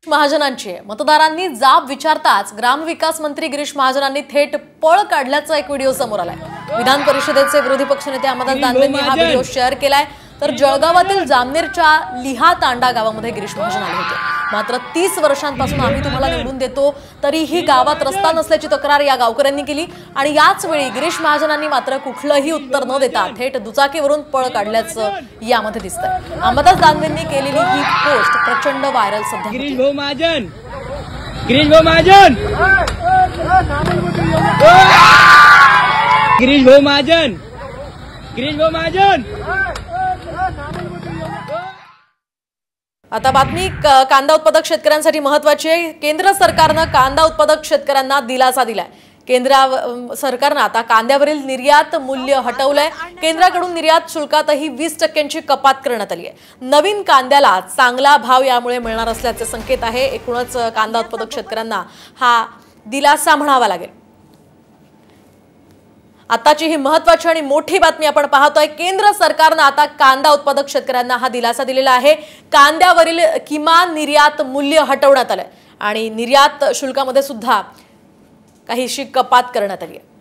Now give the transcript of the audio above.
महाजनांची आहे। मतदारांनी जाब विचारताच ग्रामविकास मंत्री गिरीश महाजनांनी थेट पळ काढल्याचा एक व्हिडिओ समोर आलाय। विधान परिषदेचे विरोधी पक्षनेते अमरदास दानवेंनी हा व्हिडिओ शेअर केलाय। तर जळगावातील जामनेरच्या लिहा तांडा गावामध्ये गिरीश महाजन आले होते। मात्र 30 वर्षांपासून आम्ही तुम्हाला निवडून देतो तरीही गावात रस्ता नसल्याची तक्रार या गावकऱ्यांनी केली आणि याच वेळी गिरीश महाजनांनी मात्र कुठलंही उत्तर न देता थेट दुचाकीवरून पळ काढल्याचं यामध्ये दिसतंय। अमरदास दानवेंनी केलेली ही पोस्ट प्रचंड व्हायरल सध्या होते। गिरीश भाऊ महाजन, गिरीश भाऊ महाजन, गिरीश भाऊ महाजन, गिरीश भाऊ महाजन। आता बातमी कांदा उत्पादक शेतकऱ्यांसाठी महत्त्वाची आहे। केंद्र सरकारने कांदा उत्पादक शेतकऱ्यांना दिलासा दिलाय। केंद्र सरकारने आता कांद्यावरील निर्यात मूल्य हटवलंय। केंद्राकडून निर्यात शुल्कातही 20% कपात करण्यात आली आहे। नवीन कांद्याला चांगला भाव यामुळे मिळणार असल्याचे संकेत आहे। एकूणच कांदा उत्पादक शेतकऱ्यांना हा दिलासा म्हणावा लागेल। आताची ही महत्त्वाची आणि मोठी बातमी आपण पाहतोय। केंद्र सरकारने आता कांदा उत्पादक शेतकऱ्यांना हा दिलासा दिलेला आहे। कांद्यावरील किमान निर्यात मूल्य हटवण्यात आलंय आणि निर्यात शुल्कामध्ये सुद्धा काहीशी कपात करण्यात आली आहे।